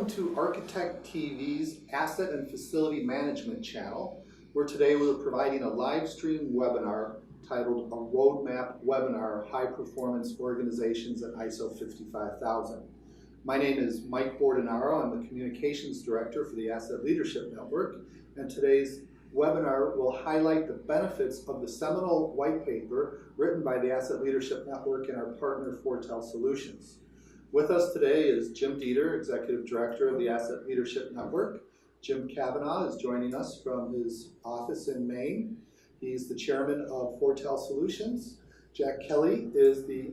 Welcome to Architect TV's Asset and Facility Management channel, where today we're providing a live stream webinar titled A Roadmap Webinar High Performance Organizations at ISO 55000. My name is Mike Bordenaro. I'm the Communications Director for the Asset Leadership Network, and today's webinar will highlight the benefits of the seminal white paper written by the Asset Leadership Network and our partner Foretell Solutions. With us today is Jim Dieter, Executive Director of the Asset Leadership Network. Jim Kavanaugh is joining us from his office in Maine. He's the Chairman of Foretell Solutions. Jack Kelly is the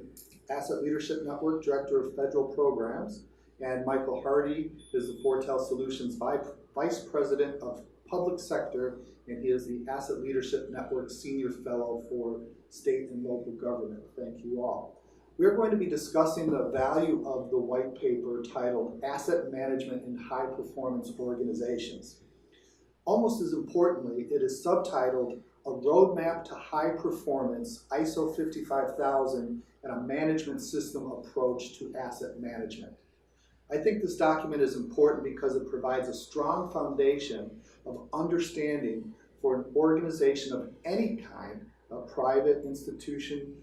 Asset Leadership Network Director of Federal Programs. And Michael Hardy is the Foretell Solutions Vice President of Public Sector, and he is the Asset Leadership Network Senior Fellow for State and Local Government. Thank you all. We're going to be discussing the value of the white paper titled Asset Management in High Performance Organizations. Almost as importantly, it is subtitled A Roadmap to High Performance ISO 55000 and a Management System Approach to Asset Management. I think this document is important because it provides a strong foundation of understanding for an organization of any kind, a private institution,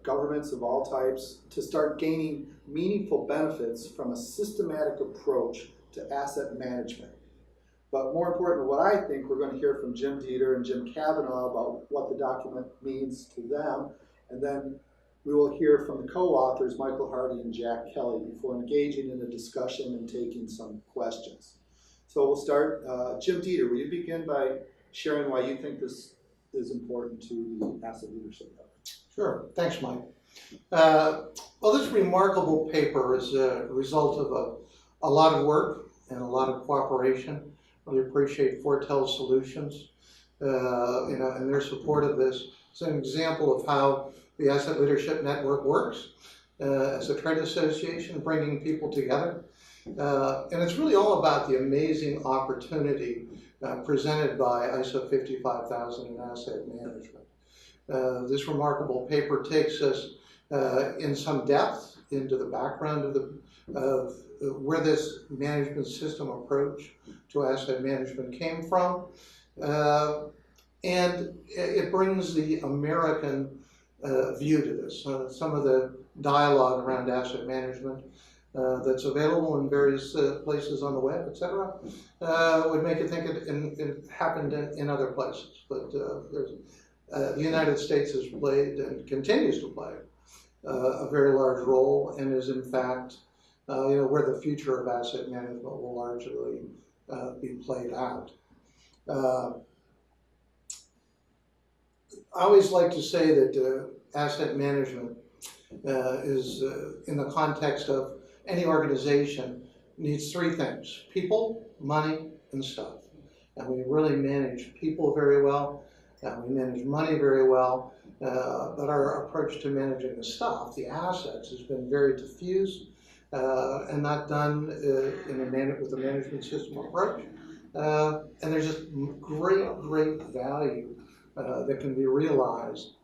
governments of all types, to start gaining meaningful benefits from a systematic approach to asset management. But more important, what I think we're going to hear from Jim Dieter and Jim Kavanaugh about what the document means to them, and then we will hear from the co-authors, Michael Hardy and Jack Kelly, before engaging in a discussion and taking some questions. So we'll start. Jim Dieter, will you begin by sharing why you think this is important to the Asset Leadership Network? Sure. Thanks, Mike. Well, this remarkable paper is a result of a lot of work and a lot of cooperation. Really appreciate Foretell Solutions and their support of this. It's an example of how the Asset Leadership Network works as a trade association, bringing people together. And it's really all about the amazing opportunity presented by ISO 55000 in asset management. This remarkable paper takes us in some depth into the background of where this management system approach to asset management came from. And it brings the American view to this. Some of the dialogue around asset management that's available in various places on the web, etc., would make you think it happened in other places. But the United States has played and continues to play a very large role, and is in fact where the future of asset management will largely be played out. I always like to say that asset management is in the context of any organization needs three things: people, money, and stuff. And we really manage people very well. We manage money very well, but our approach to managing the stuff, the assets, has been very diffuse and not done with a management system approach. And there's just great value that can be realized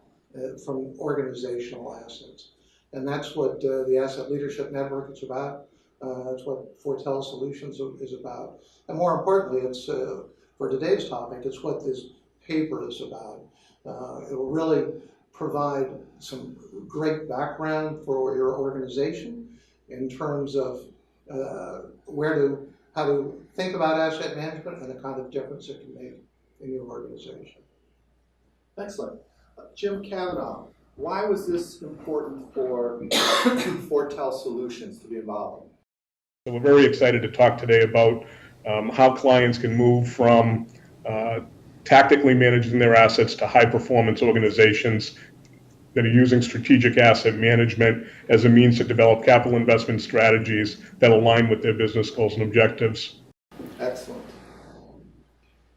from organizational assets. And that's what the Asset Leadership Network is about. That's what Foretell Solutions is about. And more importantly, it's for today's topic, it's what this paper is about. It will really provide some great background for your organization in terms of how to think about asset management and the kind of difference it can make in your organization. Excellent. Jim Kavanaugh, why was this important for Foretell Solutions to be involved in? So we're very excited to talk today about how clients can move from tactically managing their assets to high-performance organizations that are using strategic asset management as a means to develop capital investment strategies that align with their business goals and objectives. Excellent.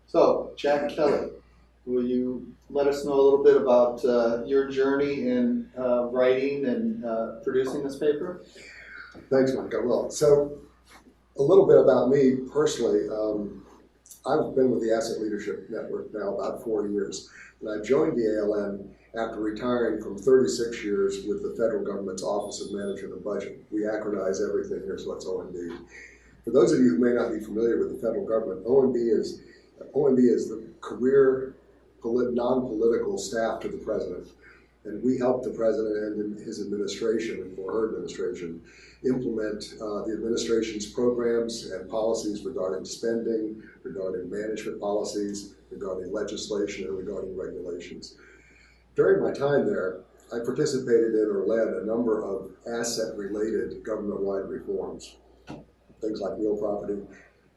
So, Jack Kelly, will you let us know a little bit about your journey in writing and producing this paper? Thanks, Mike. I will. So, a little bit about me personally. I've been with the Asset Leadership Network now about 4 years, and I joined the ALN after retiring from 36 years with the federal government's Office of Management and Budget. We acronize everything here, so it's OMB. For those of you who may not be familiar with the federal government, OMB is the career non-political staff to the president. And we help the president and his administration, or her administration, implement the administration's programs and policies regarding spending, regarding management policies, regarding legislation, and regarding regulations. During my time there, I participated in or led a number of asset-related government-wide reforms. Things like real property,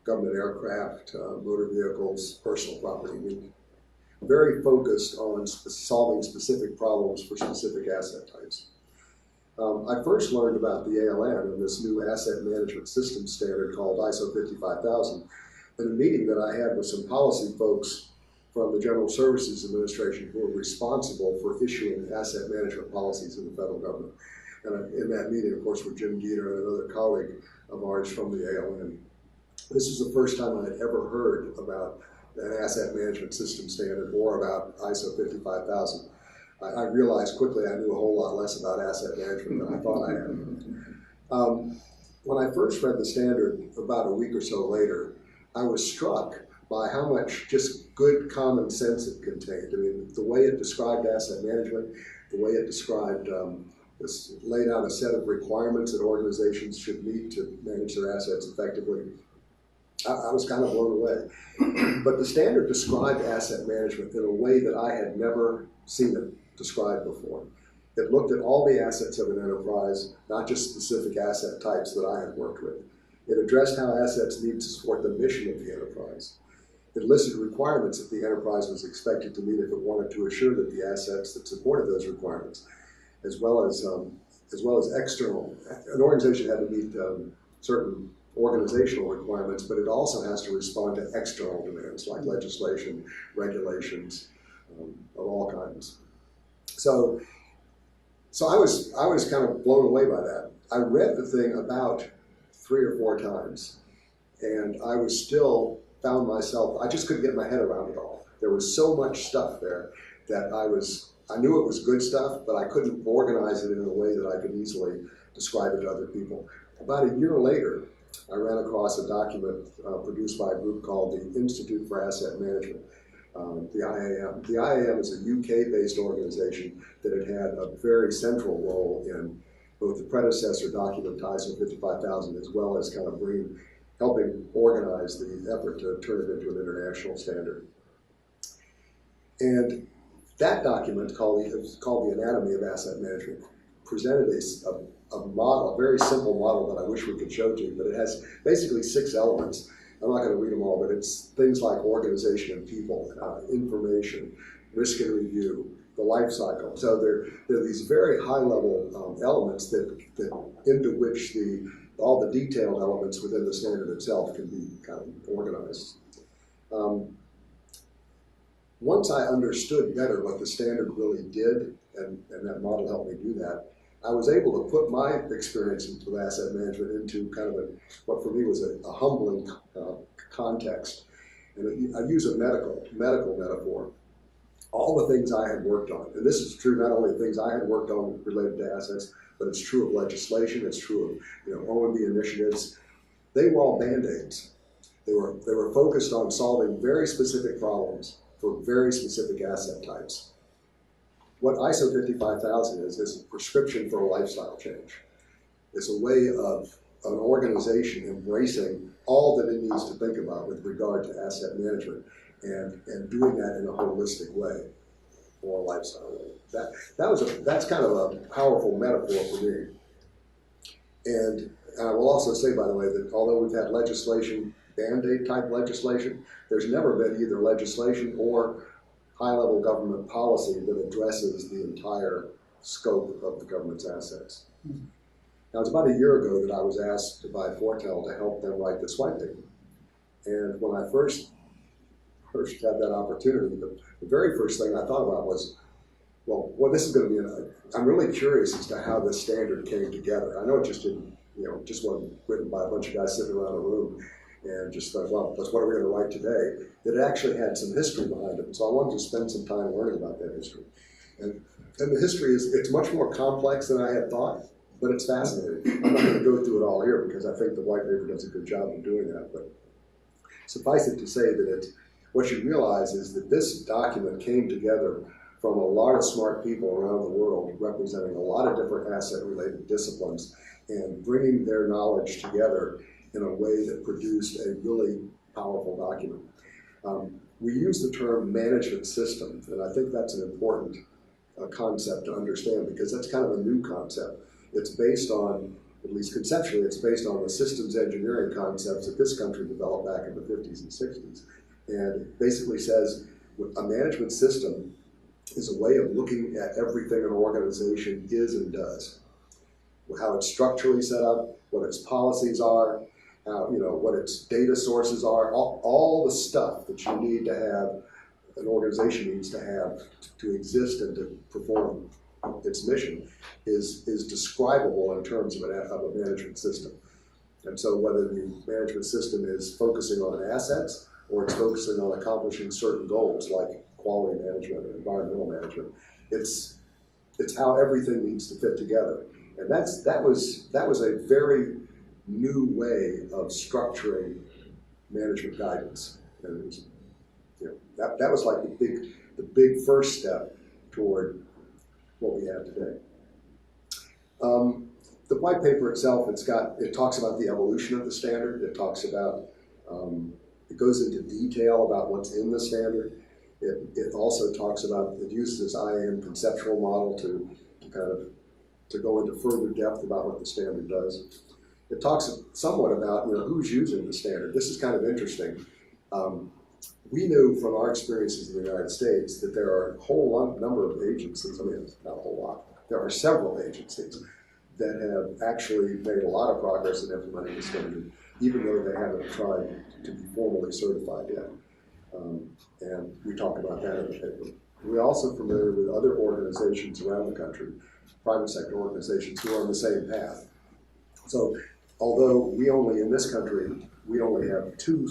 government aircraft, motor vehicles, personal property. Very focused on solving specific problems for specific asset types. I first learned about the ALN and this new asset management system standard called ISO 55000 in a meeting that I had with some policy folks from the General Services Administration who are responsible for issuing asset management policies in the federal government. And in that meeting, of course, were Jim Geter and another colleague of ours from the ALN. This was the first time I had ever heard about an asset management system standard or about ISO 55000. I realized quickly I knew a whole lot less about asset management than I thought I had. When I first read the standard about a week or so later, I was struck by how much just good common sense it contained. I mean, the way it described asset management, the way it described, laid out a set of requirements that organizations should meet to manage their assets effectively. I was kind of blown away. But the standard described asset management in a way that I had never seen it described before. It looked at all the assets of an enterprise, not just specific asset types that I had worked with. It addressed how assets need to support the mission of the enterprise. It listed requirements that the enterprise was expected to meet if it wanted to assure that the assets that supported those requirements, as well as external, an organization had to meet certain organizational requirements, but it also has to respond to external demands like legislation, regulations, of all kinds. So I was kind of blown away by that. I read the thing about 3 or 4 times, and I was still found myself, I just couldn't get my head around it all. There was so much stuff there that I knew it was good stuff, but I couldn't organize it in a way that I could easily describe it to other people. About a year later, I ran across a document produced by a group called the Institute for Asset Management, the IAM. The IAM is a UK-based organization that had had a very central role in both the predecessor document, ISO 55000, as well as kind of helping organize the effort to turn it into an international standard. And that document, called the Anatomy of Asset Management, presented a model, a very simple model that I wish we could show to you, but it has basically 6 elements. I'm not going to read them all, but it's things like organization and people, information, risk and review, the life cycle. So there are these very high-level elements that into which all the detailed elements within the standard itself can be kind of organized. Once I understood better what the standard really did, and that model helped me do that, I was able to put my experience with asset management into kind of what for me was a humbling context. And I use a medical metaphor. All the things I had worked on, and this is true not only the things I had worked on related to assets, but it's true of legislation, it's true of OMB initiatives. They were all Band-Aids. They were focused on solving very specific problems for very specific asset types. What ISO 55000 is a prescription for a lifestyle change. It's a way of an organization embracing all that it needs to think about with regard to asset management and doing that in a holistic way or a lifestyle way. That's kind of a powerful metaphor for me. And I will also say, by the way, that although we've had legislation, Band-Aid type legislation, there's never been either legislation or high-level government policy that addresses the entire scope of the government's assets. Now, it's about a year ago that I was asked by Fortel to help them write this white paper. And when I first had that opportunity, the very first thing I thought about was, well, this is going to be I'm really curious as to how this standard came together. I know it just didn't, just wasn't written by a bunch of guys sitting around a room and just thought, well, what are we going to write today? It actually had some history behind it. So I wanted to spend some time learning about that history. And the history it's much more complex than I had thought. but it's fascinating. I'm not going to go through it all here because I think the white paper does a good job of doing that, but suffice it to say that what you realize is that this document came together from a lot of smart people around the world representing a lot of different asset-related disciplines and bringing their knowledge together in a way that produced a really powerful document. We use the term management system, and I think that's an important concept to understand because that's kind of a new concept. It's based on, at least conceptually, it's based on the systems engineering concepts that this country developed back in the 50s and 60s. And it basically says a management system is a way of looking at everything an organization is and does. How it's structurally set up, what its policies are, how, what its data sources are, all the stuff that you need to have, an organization needs to have to exist and to perform its mission is describable in terms of a management system. And so whether the management system is focusing on assets or it's focusing on accomplishing certain goals like quality management and environmental management, it's how everything needs to fit together. And that was a very new way of structuring management guidance. And it was, that was like the big first step toward what we have today. The white paper itself, it talks about the evolution of the standard. It talks about, it goes into detail about what's in the standard. It also talks about, it uses this IAM conceptual model to go into further depth about what the standard does. It talks somewhat about who's using the standard. This is kind of interesting. We knew from our experiences in the United States that there are a whole number of agencies, not a whole lot, there are several agencies that have actually made a lot of progress in implementing the standard, even though they haven't tried to be formally certified yet. And we talk about that in the paper. We're also familiar with other organizations around the country, private sector organizations who are on the same path. So although in this country, we only have two,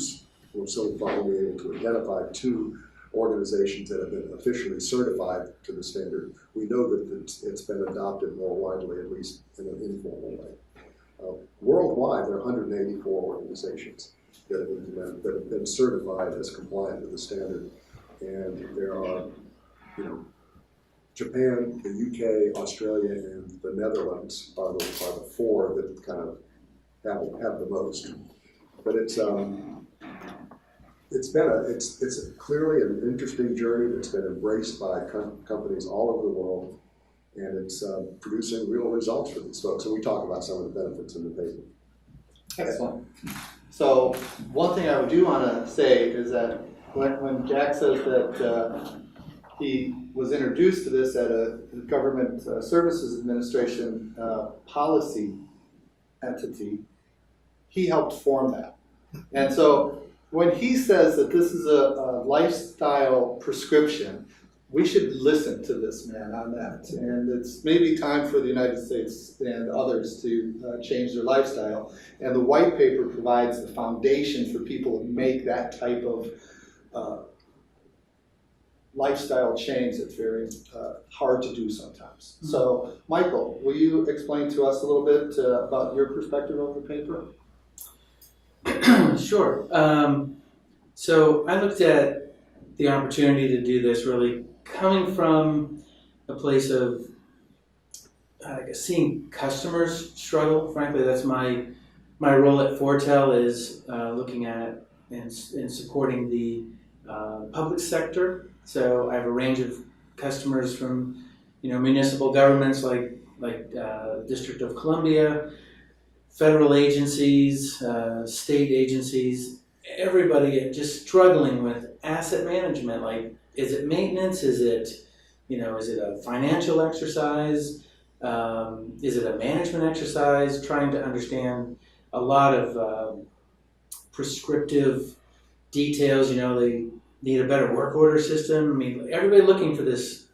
we're so far only able to identify two organizations that have been officially certified to the standard, we know that it's been adopted more widely, at least in an informal way. Worldwide, there are 184 organizations that have been certified as compliant with the standard. And there are, Japan, the UK, Australia, and the Netherlands are the four that kind of have the most. But it's clearly an interesting journey that's been embraced by companies all over the world, and it's producing real results for these folks. And we talk about some of the benefits in the paper. Excellent. So one thing I do want to say is that when Jack says that he was introduced to this at a Government Services Administration policy entity, he helped form that. And so when he says that this is a lifestyle prescription, we should listen to this man on that. And it's maybe time for the United States and others to change their lifestyle. And the white paper provides the foundation for people to make that type of lifestyle change that's very hard to do sometimes. So, Michael, will you explain to us a little bit about your perspective of the paper? Sure. So I looked at the opportunity to do this really coming from a place of seeing customers struggle. Frankly, that's my role at Fortel is looking at and supporting the public sector. So I have a range of customers from municipal governments like District of Columbia, federal agencies, state agencies, everybody just struggling with asset management. Like, is it maintenance? Is it a financial exercise? Is it a management exercise? Trying to understand a lot of prescriptive details. They need a better work order system. Everybody looking for this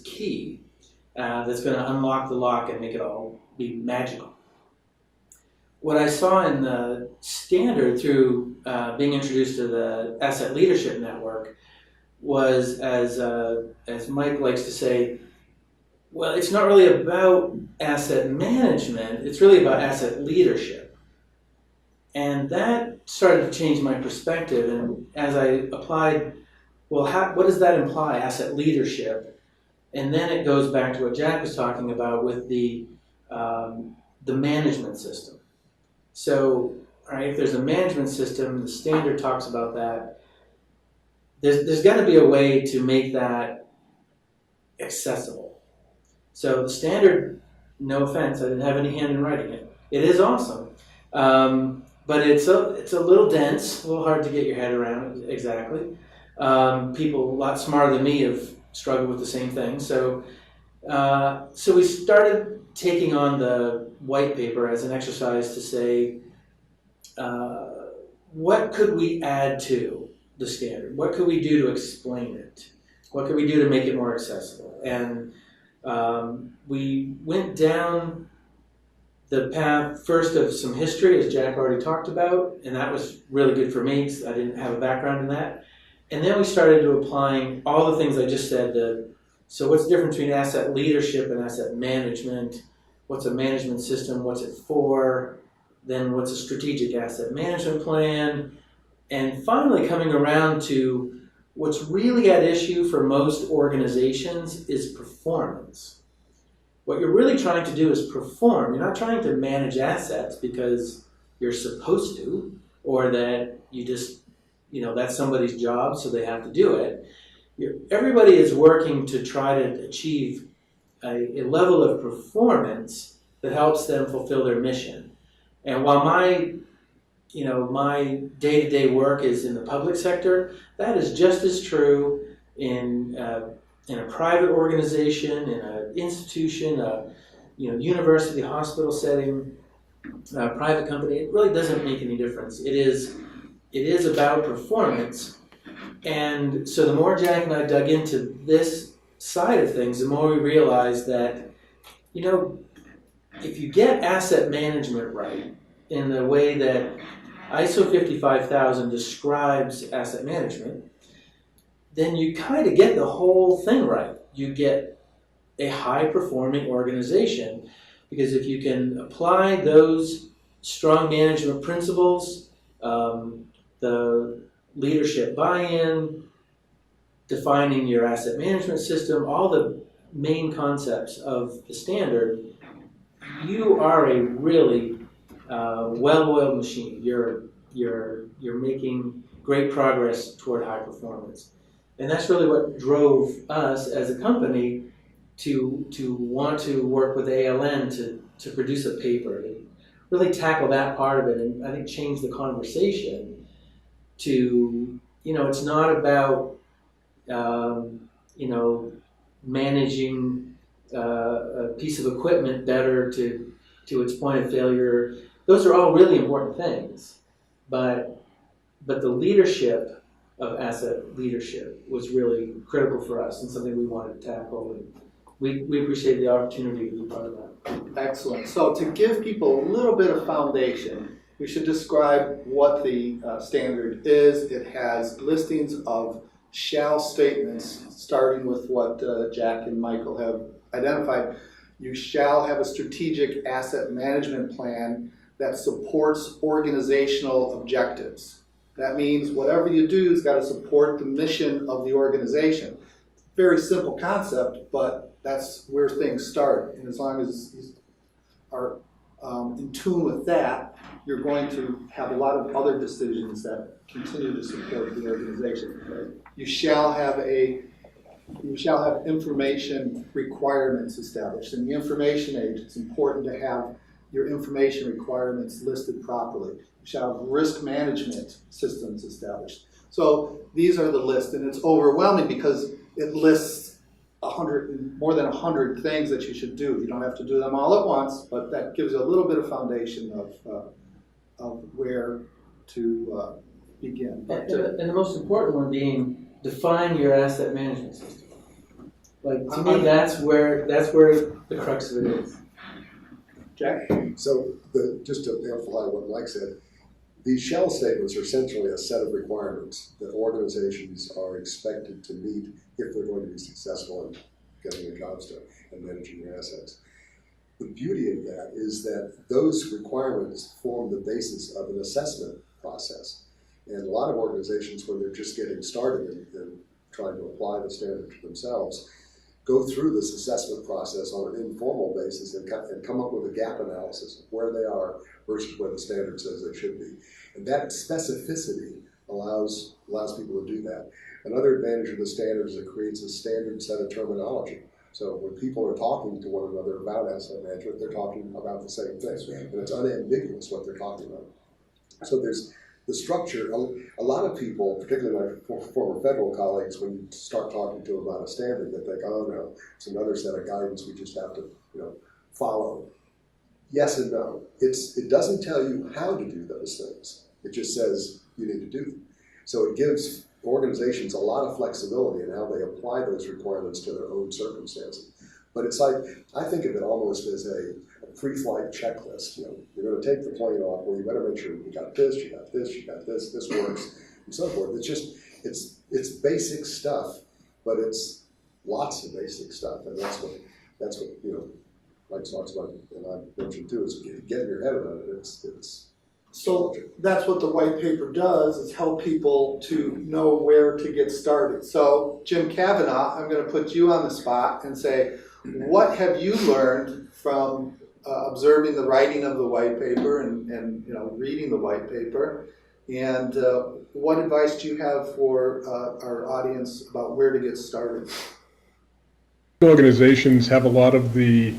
key that's going to unlock the lock and make it all be magical. What I saw in the standard through being introduced to the Asset Leadership Network was, as Mike likes to say, Well, it's not really about asset management, it's really about asset leadership. And that started to change my perspective, and as I applied, well, what does that imply, asset leadership? And then it goes back to what Jack was talking about with the management system. So, all right, if there's a management system, the standard talks about that. There's got to be a way to make that accessible. So the standard, no offense, I didn't have any hand in writing it. It is awesome, but it's a little dense, a little hard to get your head around exactly. People a lot smarter than me have struggled with the same thing. So we started taking on the white paper as an exercise to say, what could we add to the standard? What could we do to explain it? What could we do to make it more accessible? And we went down the path first of some history, as Jack already talked about, and that was really good for me because I didn't have a background in that. And then we started to applying all the things I just said. So what's the difference between asset leadership and asset management? What's a management system? What's it for? Then what's a strategic asset management plan? And finally coming around to what's really at issue for most organizations is performance. What you're really trying to do is perform. You're not trying to manage assets because you're supposed to, or that you just, that's somebody's job, so they have to do it. Everybody is working to try to achieve a level of performance that helps them fulfill their mission. And while my day-to-day work is in the public sector, that is just as true in a private organization, in an institution, university, hospital setting, private company. It really doesn't make any difference. It is about performance. And so the more Jack and I dug into this side of things, the more we realized that, if you get asset management right in the way that ISO 55000 describes asset management, then you kind of get the whole thing right. You get a high-performing organization, because if you can apply those strong management principles, the leadership buy-in, defining your asset management system, all the main concepts of the standard, you are a really well-oiled machine. You're making great progress toward high performance, and that's really what drove us as a company to want to work with ALN to produce a paper to really tackle that part of it, and I think change the conversation to it's not about managing a piece of equipment better to its point of failure. Those are all really important things, but the leadership of asset leadership was really critical for us and something we wanted to tackle, and we appreciate the opportunity to be part of that. Excellent. So to give people a little bit of foundation, we should describe what the standard is. It has listings of shall statements, starting with what Jack and Michael have identified. You shall have a strategic asset management plan that supports organizational objectives. That means whatever you do has got to support the mission of the organization. Very simple concept, but that's where things start. And as long as you are in tune with that, you're going to have a lot of other decisions that continue to support the organization. You shall have information requirements established. In the information age, it's important to have your information requirements listed properly. You shall have risk management systems established. So these are the list, and it's overwhelming because it lists more than 100 things that you should do. You don't have to do them all at once, but that gives you a little bit of foundation of where to begin. And the most important one being define your asset management system. Like, to me, that's where the crux of it is. Jack? So just to amplify what Mike said, these shall statements are essentially a set of requirements that organizations are expected to meet if they're going to be successful in getting their jobs done. and managing your assets. The beauty of that is that those requirements form the basis of an assessment process. And a lot of organizations, when they're just getting started and trying to apply the standard to themselves, go through this assessment process on an informal basis and come up with a gap analysis of where they are versus where the standard says they should be. And that specificity allows people to do that. Another advantage of the standard is it creates a standard set of terminology. So when people are talking to one another about asset management, they're talking about the same thing. And it's unambiguous what they're talking about. So there's the structure. A lot of people, particularly my former federal colleagues, when you start talking to them about a standard, they think, oh no, it's another set of guidance we just have to follow. Yes and no. It doesn't tell you how to do those things. It just says you need to do them. So it gives organizations a lot of flexibility in how they apply those requirements to their own circumstances. But it's like, I think of it almost as a pre-flight checklist. You're going to take the plane off, well, you better make sure you got this, you got this, you got this works, and so forth. It's just, it's basic stuff, but it's lots of basic stuff, and that's what Mike talks about, and I mentioned too, is getting your head around it. It's So that's what the white paper does, is help people to know where to get started. So Jim Kavanaugh, I'm going to put you on the spot and say, what have you learned from observing the writing of the white paper and reading the white paper, and what advice do you have for our audience about where to get started? Organizations have a lot of the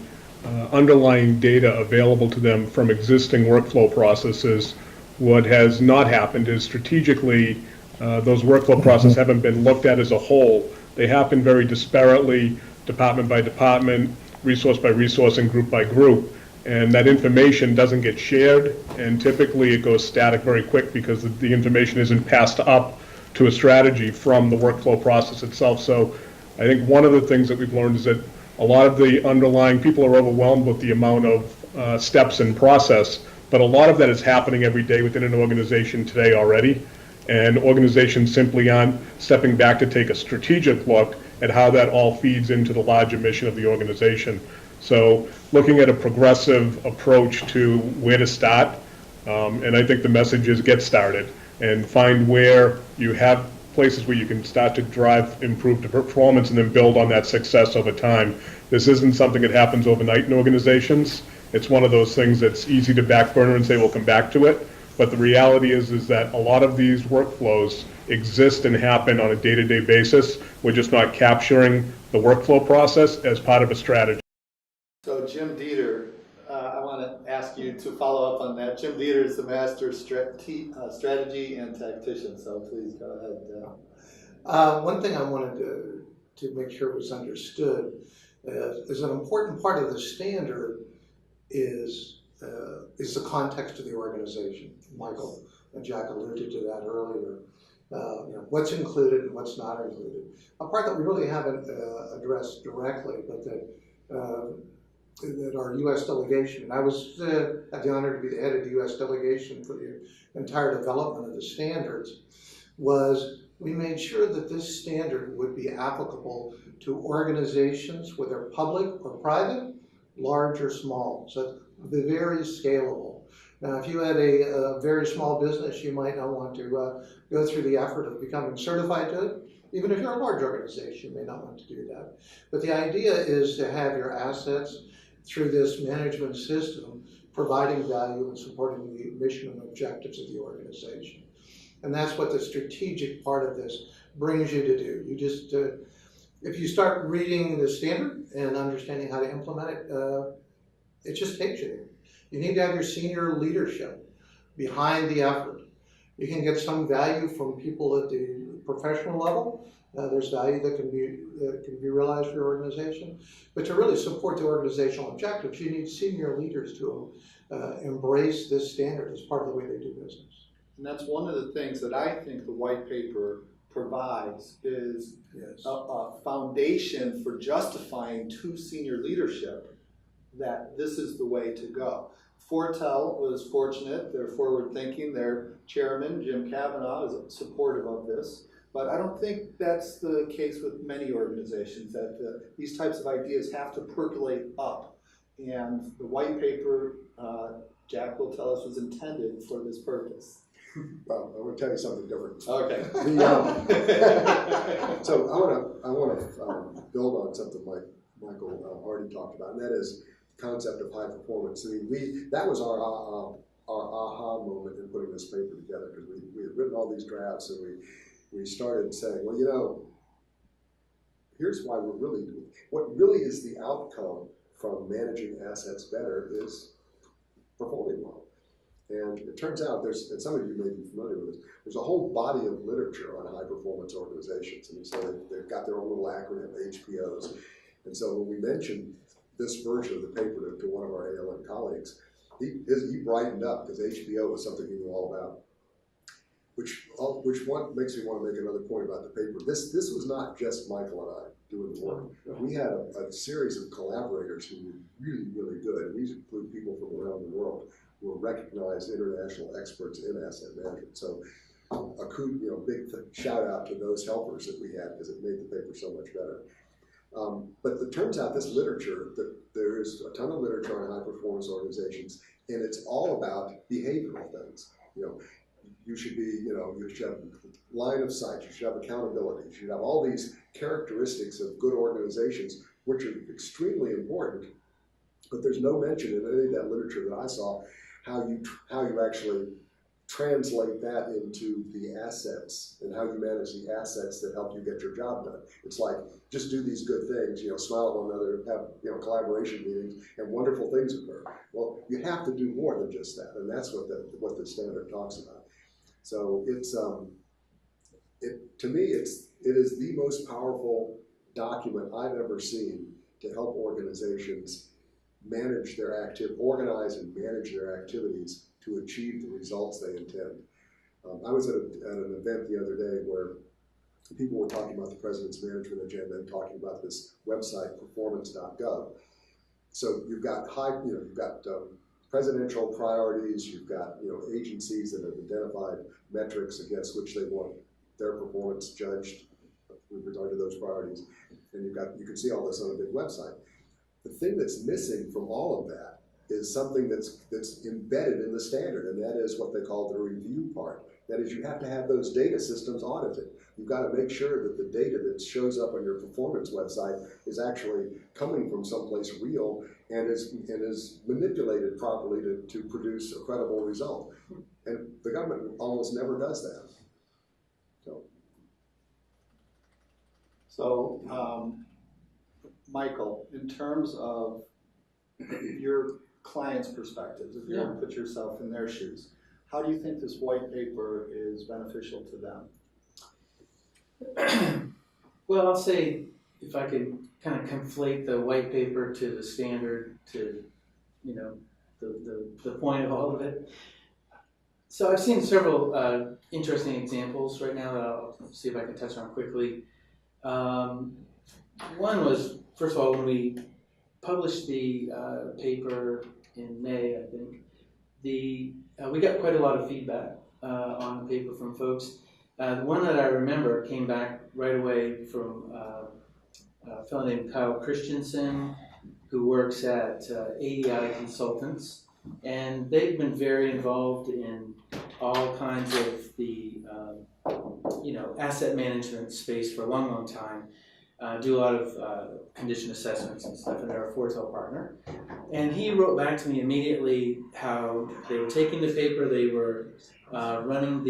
underlying data available to them from existing workflow processes. What has not happened is strategically those workflow processes haven't been looked at as a whole. They happen very disparately, department by department, resource by resource, and group by group. And that information doesn't get shared, and typically it goes static very quick because the information isn't passed up to a strategy from the workflow process itself. So I think one of the things that we've learned is that a lot of the underlying people are overwhelmed with the amount of steps and process, but a lot of that is happening every day within an organization today already. And organizations simply aren't stepping back to take a strategic look at how that all feeds into the larger mission of the organization. So looking at a progressive approach to where to start, and I think the message is get started and find where you have places where you can start to drive improved performance and then build on that success over time. This isn't something that happens overnight in organizations. It's one of those things that's easy to back burner and say we'll come back to it. But the reality is that a lot of these workflows exist and happen on a day-to-day basis. We're just not capturing the workflow process as part of a strategy. So Jim Dieter, I want to ask you to follow up on that. Jim Dieter is the master strategy and tactician, so please go ahead. One thing I wanted to make sure was understood is an important part of the standard is the context of the organization. Michael and Jack alluded to that earlier. What's included and what's not included. A part that we really haven't addressed directly, but that our U.S. delegation, and I had the honor to be the head of the U.S. delegation for the entire development of the standards, was we made sure that this standard would be applicable to organizations, whether public or private, large or small. So they're very scalable. Now, if you had a very small business, you might not want to go through the effort of becoming certified to it. Even if you're a large organization, you may not want to do that. But the idea is to have your assets through this management system providing value and supporting the mission and objectives of the organization. And that's what the strategic part of this brings you to do. You just, if you start reading the standard and understanding how to implement it, it just takes you there. You need to have your senior leadership behind the effort. You can get some value from people at the professional level. There's value that can be realized for your organization. But to really support the organizational objectives, you need senior leaders to embrace this standard as part of the way they do business. And that's one of the things that I think the white paper provides is a foundation for justifying to senior leadership that this is the way to go. Fortel was fortunate, they're forward thinking, their chairman, Jim Kavanaugh, is supportive of this. But I don't think that's the case with many organizations, that these types of ideas have to percolate up. And the white paper, Jack will tell us, was intended for this purpose. Well, I'm going to tell you something different. Okay. So I want to build on something Michael already talked about, and that is the concept of high performance. I mean, that was our aha moment in putting this paper together, because we had written all these drafts, and we started saying, well, you know, here's why what really is the outcome from managing assets better is performing well. And it turns out and some of you may be familiar with this, there's a whole body of literature on high performance organizations. And so they've got their own little acronym, HPOs. And so when we mentioned this version of the paper to one of our ALM colleagues, he brightened up, because HBO was something he knew all about. Which one makes me want to make another point about the paper. This was not just Michael and I doing the work. We had a series of collaborators who were really, really good. And these include people from around the world who are recognized international experts in asset management. So a big shout out to those helpers that we had, because it made the paper so much better. But it turns out this literature, that there is a ton of literature on high performance organizations, and it's all about behavioral things. You know, you should have line of sight, you should have accountability, you should have all these characteristics of good organizations, which are extremely important, but there's no mention in any of that literature that I saw how you actually translate that into the assets and how you manage the assets that help you get your job done. It's like, just do these good things, smile at one another, have collaboration meetings, and wonderful things occur. Well, you have to do more than just that, and that's what the standard talks about. So it's to me it is the most powerful document I've ever seen to help organizations organize and manage their activities to achieve the results they intend. I was at an event the other day where people were talking about the president's management agenda and talking about this website, performance.gov. So you've got presidential priorities, you've got agencies that have identified metrics against which they want their performance judged with regard to those priorities, and you can see all this on a big website. The thing that's missing from all of that is something that's embedded in the standard, and that is what they call the review part. That is, you have to have those data systems audited. You've got to make sure that the data that shows up on your performance website is actually coming from someplace real and is manipulated properly to produce a credible result. And the government almost never does that. So, Michael, in terms of your client's perspectives, if you want to put yourself in their shoes, how do you think this white paper is beneficial to them? Well, I'll say, if I could kind of conflate the white paper to the standard, to the point of all of it. So I've seen several interesting examples right now that I'll see if I can touch on quickly. One was, first of all, when we published the paper in May, I think, we got quite a lot of feedback on the paper from folks. The one that I remember came back right away from a fellow named Kyle Christensen, who works at ADI Consultants, and they've been very involved in all kinds of the asset management space for a long, long time. Do a lot of condition assessments and stuff, and they're a Fortel partner. And he wrote back to me immediately how they were taking the paper, they were running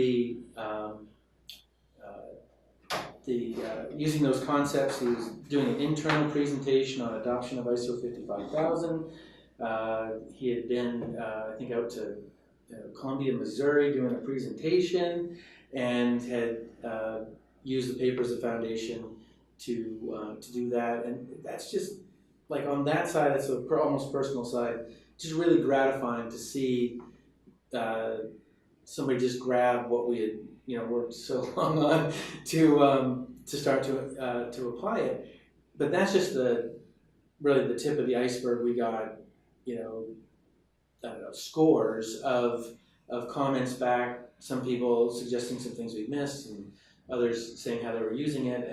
using those concepts. He was doing an internal presentation on adoption of ISO 55000. He had been, I think, out to Columbia, Missouri, doing a presentation, and had used the paper as a foundation to do that. And that's just, like, on that side, that's a almost personal side, just really gratifying to see somebody just grab what we had worked so long on to start to apply it. But that's just really the tip of the iceberg. We got scores of comments back. Some people suggesting some things we missed, and others saying how they were using it,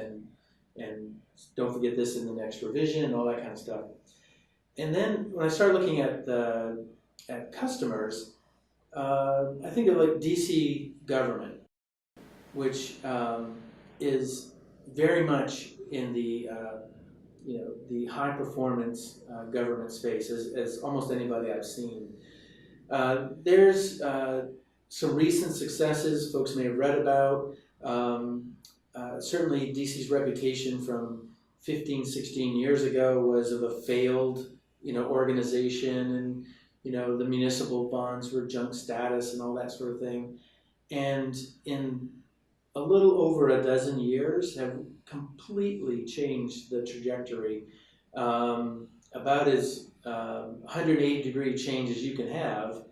and don't forget this in the next revision and all that kind of stuff. And then when I started looking at customers, I think of like DC government, which is very much in the the high performance government space, as almost anybody I've seen. There's some recent successes folks may have read about. Certainly DC's reputation from 15, 16 years ago was of a failed organization, and the municipal bonds were junk status and all that sort of thing. And in a little over a dozen years have completely changed the trajectory, about as 180-degree change as you can have.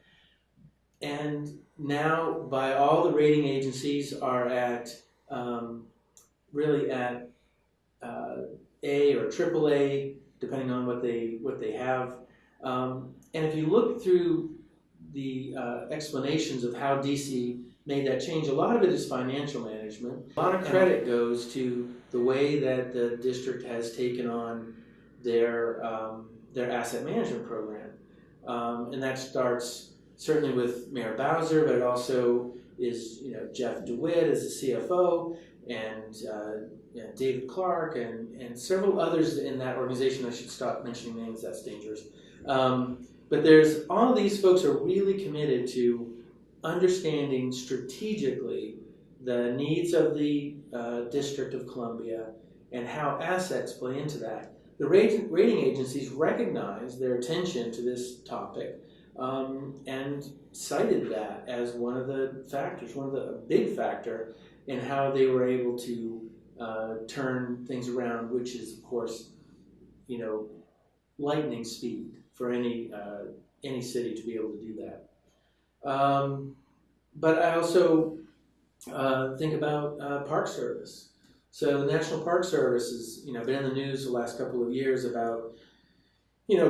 And now, by all the rating agencies are at really at A or AAA, depending on what they have. And if you look through the explanations of how DC made that change, a lot of it is financial management. A lot of credit goes to the way that the district has taken on their asset management program, and that starts certainly with Mayor Bowser, but it also is Jeff DeWitt as the CFO, and David Clark, and several others in that organization. I should stop mentioning names, that's dangerous. But there's all of these folks are really committed to understanding strategically the needs of the District of Columbia and how assets play into that. The rating agencies recognize their attention to this topic, and cited that as one of the factors, a big factor in how they were able to turn things around, which is, of course, lightning speed for any city to be able to do that. But I also think about Park Service. So the National Park Service has been in the news the last couple of years about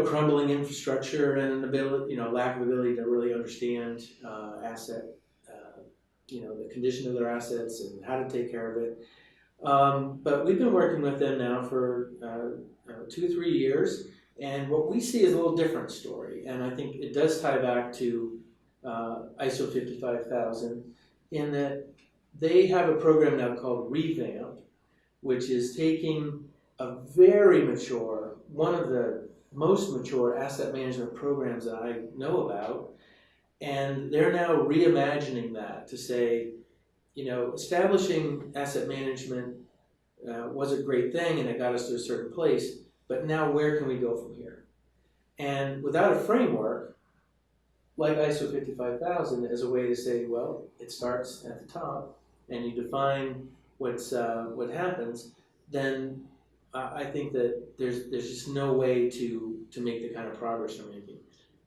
crumbling infrastructure and an ability, lack of ability to really understand asset, the condition of their assets and how to take care of it. But we've been working with them now for 2 or 3 years, and what we see is a little different story. And I think it does tie back to ISO 55000, in that they have a program now called Revamp, which is taking a very mature, one of the most mature asset management programs that I know about, and they're now reimagining that to say, establishing asset management was a great thing and it got us to a certain place, but now where can we go from here? And without a framework, like ISO 55000, as a way to say, well, it starts at the top and you define what happens, then I think that there's just no way to make the kind of progress we're making.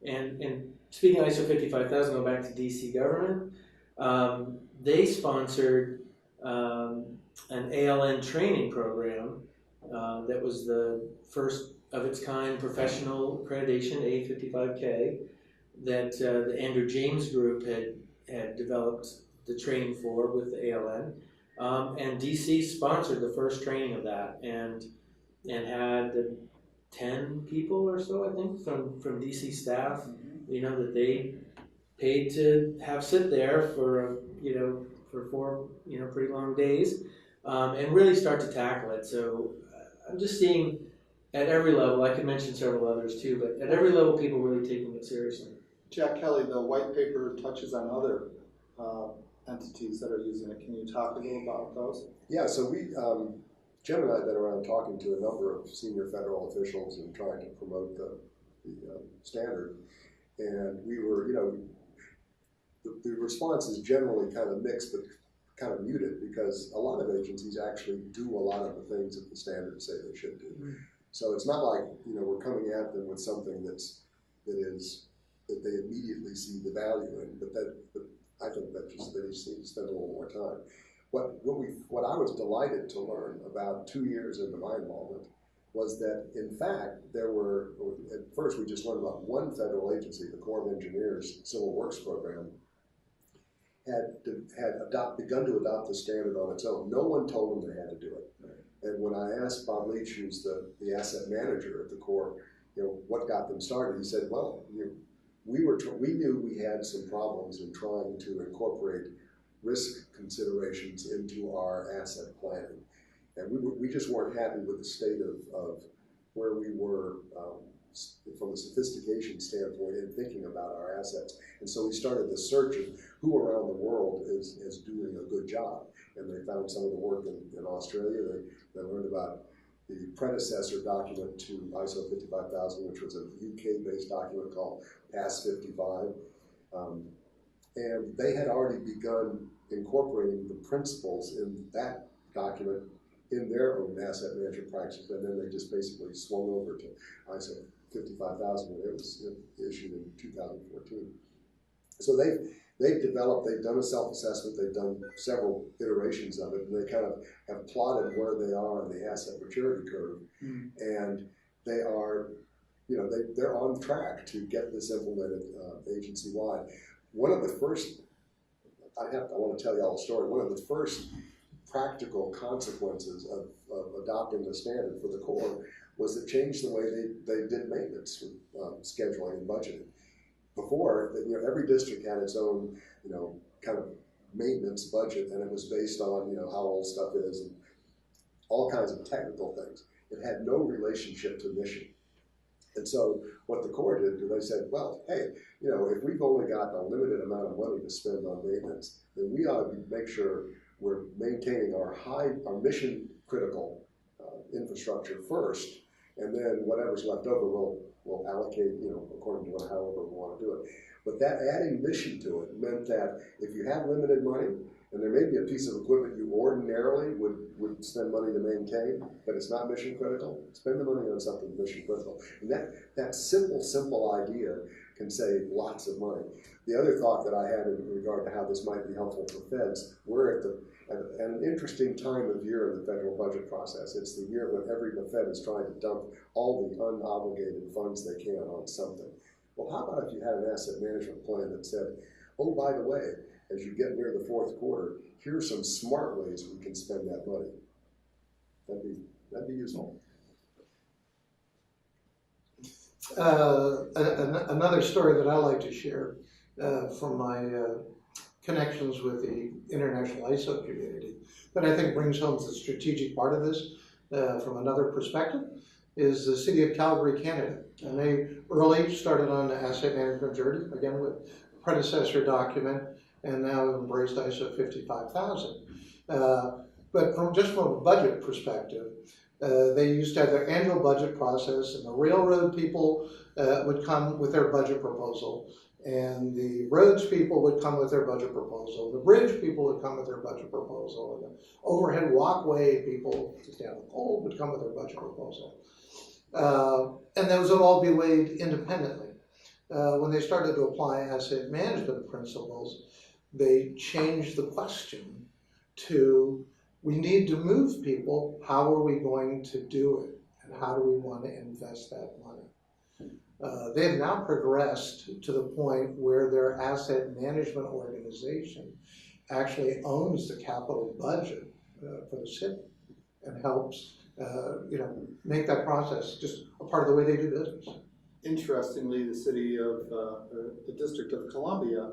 And speaking of ISO 55000, go back to DC government. They sponsored an ALN training program that was the first of its kind professional accreditation, A55K, that the Andrew James Group had developed the training for with the ALN. And DC sponsored the first training of that, and had 10 people or so, I think, from DC staff, that they paid to have sit there for 4 pretty long days, and really start to tackle it. So I'm just seeing at every level, I could mention several others too, but at every level people really taking it seriously. Jack Kelly, the white paper touches on other entities that are using it. Can you talk a little about those? Yeah, so we, Jim and I have been around talking to a number of senior federal officials and trying to promote the standard. And we were, the response is generally kind of mixed, but kind of muted, because a lot of agencies actually do a lot of the things that the standards say they should do. Mm-hmm. So it's not like, we're coming at them with something that they immediately see the value in, but I think that they just need to spend a little more time. What I was delighted to learn about 2 years into my involvement was that, in fact, at first we just learned about one federal agency, the Corps of Engineers Civil Works Program, begun to adopt the standard on its own. No one told them they had to do it. And when I asked Bob Leach, who's the asset manager at the Corps, what got them started, he said, well, we knew we had some problems in trying to incorporate risk considerations into our asset planning. And we just weren't happy with the state of where we were from a sophistication standpoint in thinking about our assets. And so we started the search of who around the world is doing a good job. And they found some of the work in Australia. They learned about the predecessor document to ISO 55000, which was a UK-based document called PAS 55. And they had already begun incorporating the principles in that document in their own asset management practices, and then they just basically swung over to ISO 55000 when it was issued in 2014. So they've done a self-assessment, they've done several iterations of it, and they kind of have plotted where they are in the asset maturity curve, and they are, they're on track to get this implemented agency-wide. One of the first, I want to tell you all a story, one of the first practical consequences of adopting the standard for the Corps was it changed the way they did maintenance scheduling and budgeting. Before, every district had its own, kind of maintenance budget, and it was based on, how old stuff is and all kinds of technical things. It had no relationship to mission. And so what the Corps did, they said, well, hey, if we've only got a limited amount of money to spend on maintenance, then we ought to make sure we're maintaining our mission critical infrastructure first, and then whatever's left over we'll allocate, according to however we want to do it. But that adding mission to it meant that if you have limited money, and there may be a piece of equipment you ordinarily would spend money to maintain, but it's not mission critical, spend the money on something mission critical. And that simple idea can save lots of money. The other thought that I had in regard to how this might be helpful for feds, we're at an interesting time of year in the federal budget process. It's the year when every Fed is trying to dump all the unobligated funds they can on something. Well, how about if you had an asset management plan that said, oh, by the way, as you get near the fourth quarter, here's some smart ways we can spend that money. That'd be useful. Another story that I like to share from my connections with the international ISO community that I think brings home the strategic part of this from another perspective is the city of Calgary, Canada. And they early started on the asset management journey, again with predecessor document, and now have embraced ISO 55000. But from a budget perspective, they used to have their annual budget process, and the railroad people would come with their budget proposal, and the roads people would come with their budget proposal, the bridge people would come with their budget proposal, and the overhead walkway people down the pole would come with their budget proposal. And those would all be weighed independently. When they started to apply asset management principles, they changed the question to, we need to move people, how are we going to do it? And how do we want to invest that money? They have now progressed to the point where their asset management organization actually owns the capital budget for the city and helps make that process just a part of the way they do business. Interestingly, the city of, the District of Columbia,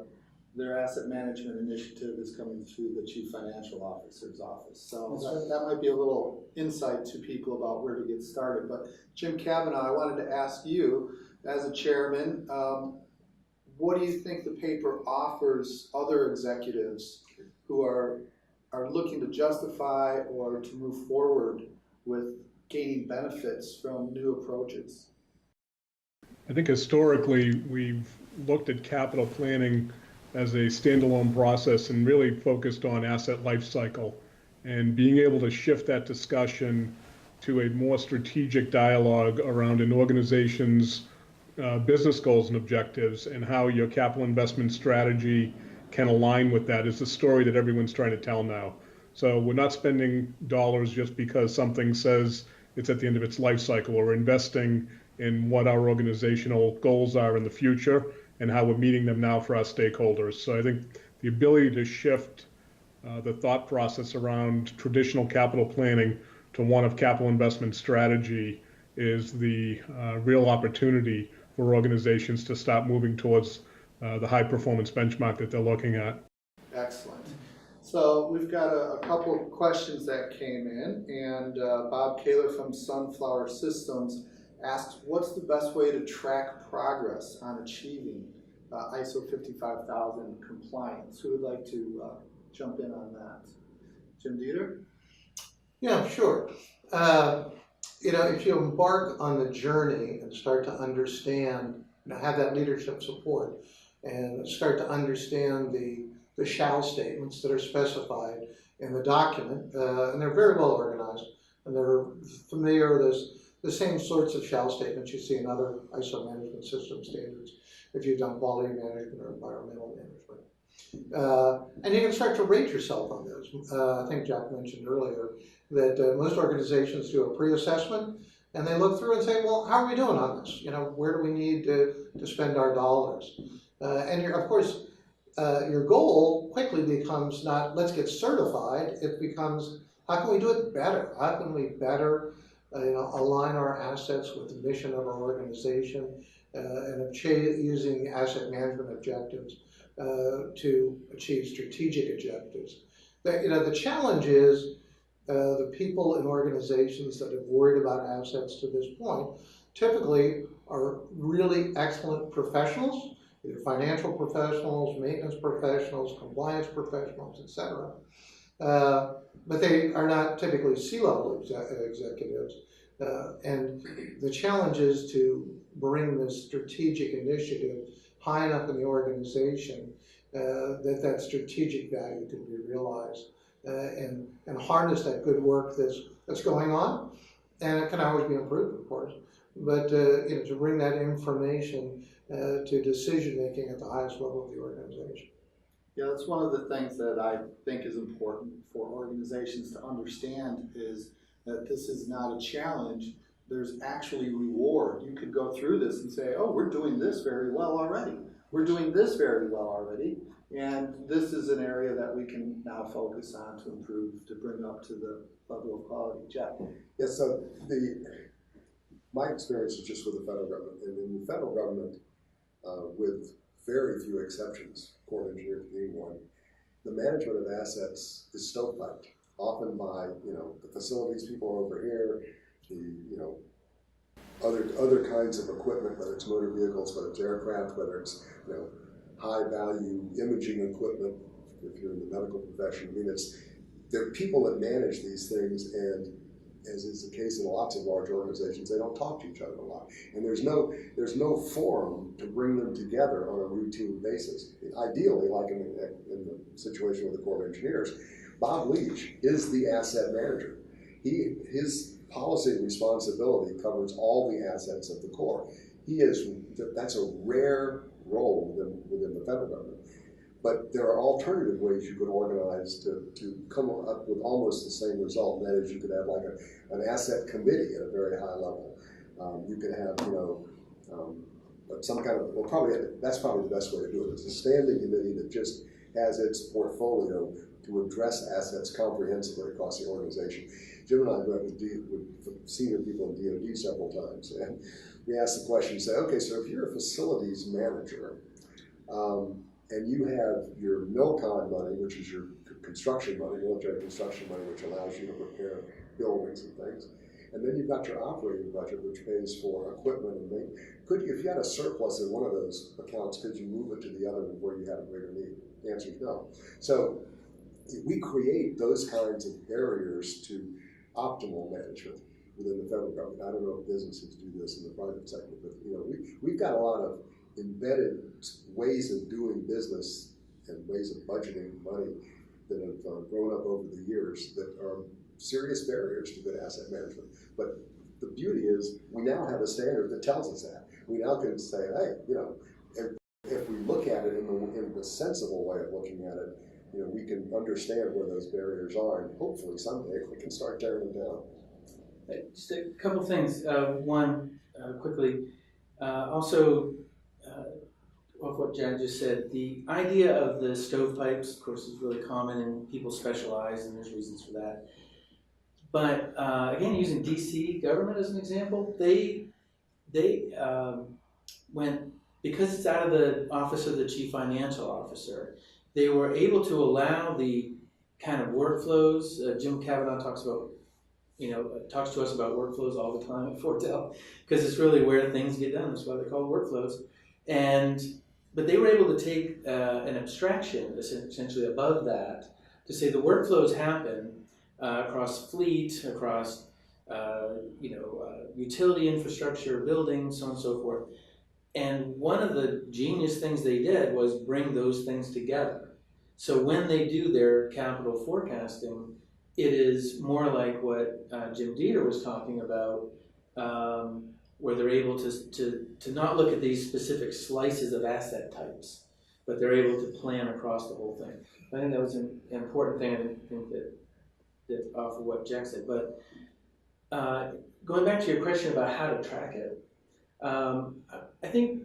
their asset management initiative is coming through the Chief Financial Officer's office. So that might be a little insight to people about where to get started. But Jim Kavanaugh, I wanted to ask you, as a chairman, what do you think the paper offers other executives who are looking to justify or to move forward with gaining benefits from new approaches? I think historically we've looked at capital planning as a standalone process and really focused on asset life cycle, and being able to shift that discussion to a more strategic dialogue around an organization's business goals and objectives and how your capital investment strategy can align with that is the story that everyone's trying to tell now. So we're not spending dollars just because something says it's at the end of its life cycle. We're investing in what our organizational goals are in the future and how we're meeting them now for our stakeholders. So I think the ability to shift the thought process around traditional capital planning to one of capital investment strategy is the real opportunity for organizations to stop moving towards the high performance benchmark that they're looking at. Excellent. So we've got a couple of questions that came in, and Bob Kaler from Sunflower Systems asked, what's the best way to track progress on achieving ISO 55000 compliance? Who would like to jump in on that? Jim Dieter? Yeah, sure. If you embark on the journey and start to understand, have that leadership support and start to understand the shall statements that are specified in the document, and they're very well organized, and they're familiar with the same sorts of shall statements you see in other ISO management system standards if you've done quality management or environmental management. And you can start to rate yourself on those. I think Jack mentioned earlier that most organizations do a pre-assessment, and they look through and say, well, how are we doing on this? Where do we need to spend our dollars? And of course, your goal quickly becomes not let's get certified. It becomes how can we do it better? How can we better align our assets with the mission of our organization and using asset management objectives to achieve strategic objectives. The challenge is the people in organizations that have worried about assets to this point typically are really excellent professionals, either financial professionals, maintenance professionals, compliance professionals, etc. But they are not typically C-level executives. And the challenge is to bring this strategic initiative high enough in the organization that strategitic value can be realized and harness that good work that's going on. And it can always be improved, of course. But to bring that information to decision making at the highest level of the organization. Yeah, that's one of the things that I think is important for organizations to understand is that this is not a challenge. There's actually reward. You could go through this and say, oh, we're doing this very well already. We're doing this very well already. And this is an area that we can now focus on to improve, to bring up to the level of quality. Jeff? Yeah, so my experience is just with the federal government. And in the federal government, with very few exceptions, Corps of Engineers being one, the management of assets is stovepiped, often by the facilities people over here, the other kinds of equipment, whether it's motor vehicles, whether it's aircraft, whether it's high value imaging equipment. If you're in the medical profession, there are people that manage these things, and as is the case in lots of large organizations, they don't talk to each other a lot. And there's no forum to bring them together on a routine basis. Ideally, like in the situation with the Corps of Engineers, Bob Leach is the asset manager. His policy and responsibility covers all the assets of the Corps. That's a rare role within the federal government. But there are alternative ways you could organize to come up with almost the same result. And that is, you could have like an asset committee at a very high level. You could have, some kind of, that's probably the best way to do it. It's a standing committee that just has its portfolio to address assets comprehensively across the organization. Jim and I have met with senior people in DoD several times, and we ask the question, say, okay, so if you're a facilities manager, and you have your MILCON money, which is your construction money, military construction money, which allows you to repair buildings and things, and then you've got your operating budget, which pays for equipment and maintenance. If you had a surplus in one of those accounts, could you move it to the other one where you had a greater need? The answer is no. So we create those kinds of barriers to optimal management within the federal government. I don't know if businesses do this in the private sector, but we've got a lot of embedded ways of doing business and ways of budgeting money that have grown up over the years that are serious barriers to good asset management. But the beauty is we now have a standard that tells us that. We now can say, hey, if we look at it in the sensible way of looking at it, we can understand where those barriers are, and hopefully someday we can start tearing them down. Just a couple things. One, quickly, also, off what Jack just said. The idea of the stovepipes, of course, is really common and people specialize and there's reasons for that. But again, using DC government as an example, they went, because it's out of the office of the chief financial officer, they were able to allow the kind of workflows. Jim Kavanaugh talks about, talks to us about workflows all the time at Fortel, because it's really where things get done. That's why they're called workflows. But they were able to take an abstraction essentially above that to say the workflows happen across fleet, across utility infrastructure, buildings, so on and so forth. And one of the genius things they did was bring those things together. So when they do their capital forecasting, it is more like what Jim Dieter was talking about, where they're able to not look at these specific slices of asset types, but they're able to plan across the whole thing. I think that was an important thing. I didn't think that off of what Jack said. But going back to your question about how to track it, I think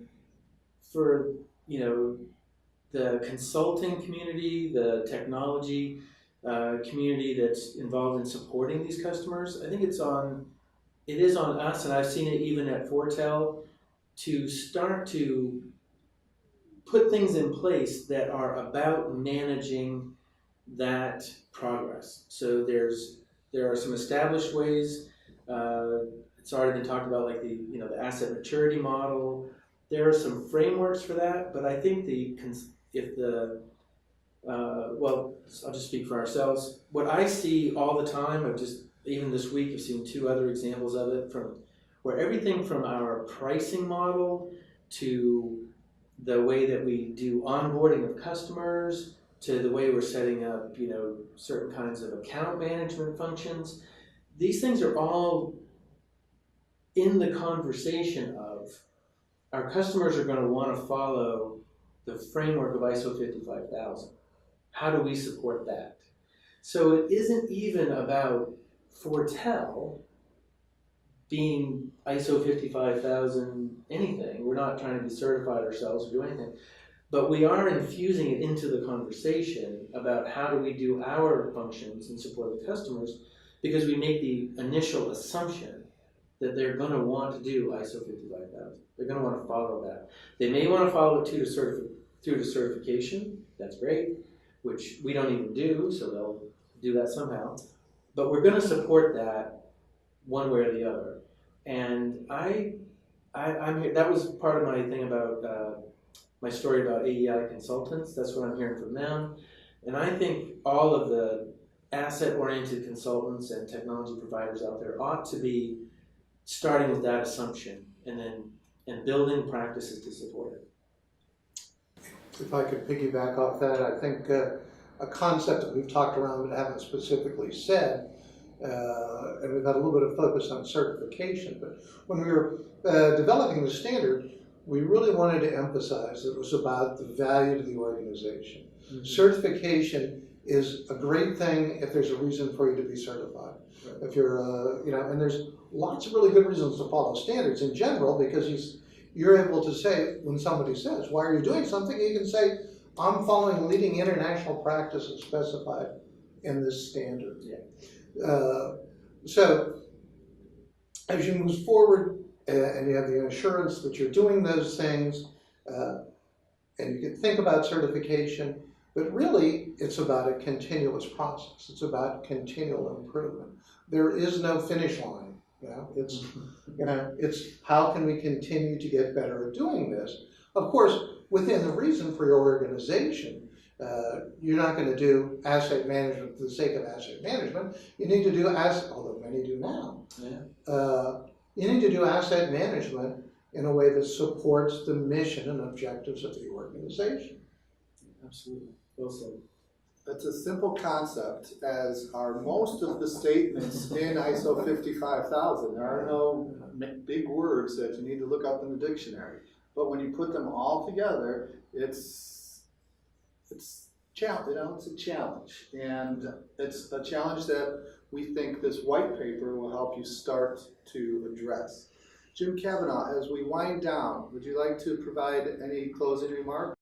for the consulting community, the technology community that's involved in supporting these customers, I think it is on us, and I've seen it even at Fortel, to start to put things in place that are about managing that progress. So there are some established ways. It's already been talked about, like the asset maturity model. There are some frameworks for that, but I think I'll just speak for ourselves. What I see all the time, even this week, I've seen 2 other examples of it, from where everything from our pricing model to the way that we do onboarding of customers to the way we're setting up, certain kinds of account management functions. These things are all in the conversation of our customers are going to want to follow the framework of ISO 55000. How do we support that? So it isn't even about Fortel being ISO 55000 anything. We're not trying to be certified ourselves or do anything. But we are infusing it into the conversation about how do we do our functions in support of customers, because we make the initial assumption that they're going to want to do ISO 55000. They're going to want to follow that. They may want to follow it through to certification. That's great, which we don't even do, so they'll do that somehow. But we're going to support that one way or the other. And I'm here. That was part of my thing about my story about AEI consultants. That's what I'm hearing from them. And I think all of the asset-oriented consultants and technology providers out there ought to be starting with that assumption and building practices to support it. If I could piggyback off that, I think a concept that we've talked around but haven't specifically said, and we've had a little bit of focus on certification, but when we were developing the standard, we really wanted to emphasize that it was about the value to the organization. Mm-hmm. Certification is a great thing if there's a reason for you to be certified. Right. If you're, and there's lots of really good reasons to follow standards in general, because you're able to say, when somebody says, why are you doing something? You can say, I'm following leading international practices specified in this standard. Yeah. So as you move forward and you have the assurance that you're doing those things, and you can think about certification, but really it's about a continuous process. It's about continual improvement. There is no finish line. It's it's how can we continue to get better at doing this? Of course, within the reason for your organization, you're not going to do asset management for the sake of asset management. You need to do although many do now. Yeah. You need to do asset management in a way that supports the mission and objectives of the organization. Absolutely. Well said. It's a simple concept, as are most of the statements in ISO 55000. There are no big words that you need to look up in the dictionary. But when you put them all together, it's a challenge. And it's a challenge that we think this white paper will help you start to address. Jim Kavanaugh, as we wind down, would you like to provide any closing remarks?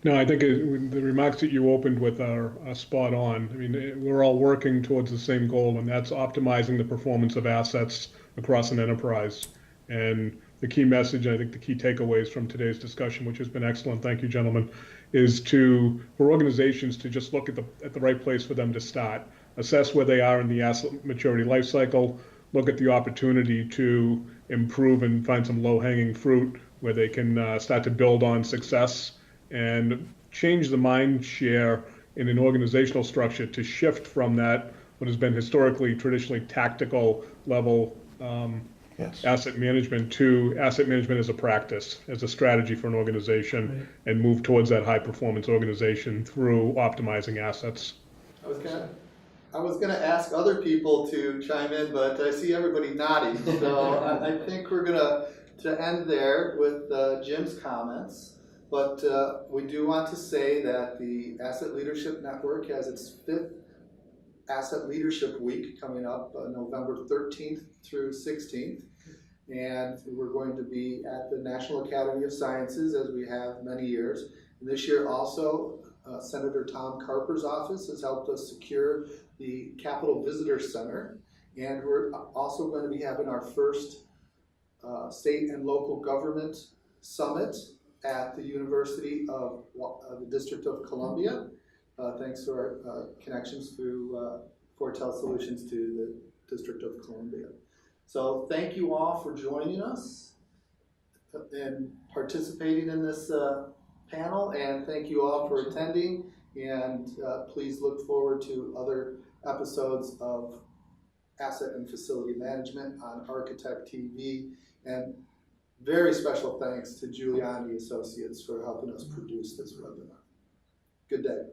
No, I think the remarks that you opened with are spot on. I mean, we're all working towards the same goal, and that's optimizing the performance of assets across an enterprise. And the key message, I think the key takeaways from today's discussion, which has been excellent, thank you, gentlemen, is for organizations to just look at the right place for them to start, assess where they are in the asset maturity life cycle, look at the opportunity to improve and find some low-hanging fruit where they can start to build on success and change the mind share in an organizational structure to shift from that, what has been historically, traditionally tactical level asset management to asset management as a practice, as a strategy for an organization, Right. and move towards that high performance organization through optimizing assets. I was gonna ask other people to chime in, but I see everybody nodding, so I think we're to end there with Jim's comments. But we do want to say that the Asset Leadership Network has its 5th Asset Leadership Week coming up November 13th through 16th. And we're going to be at the National Academy of Sciences, as we have many years. And this year also, Senator Tom Carper's office has helped us secure the Capitol Visitor Center. And we're also going to be having our first state and local government summit at the University of the District of Columbia, thanks to our connections through Fortel Solutions to the District of Columbia. So thank you all for joining us and participating in this panel, and thank you all for attending, and please look forward to other episodes of Asset and Facility Management on Architect TV, and very special thanks to Giuliani Associates for helping us produce this webinar. Good day.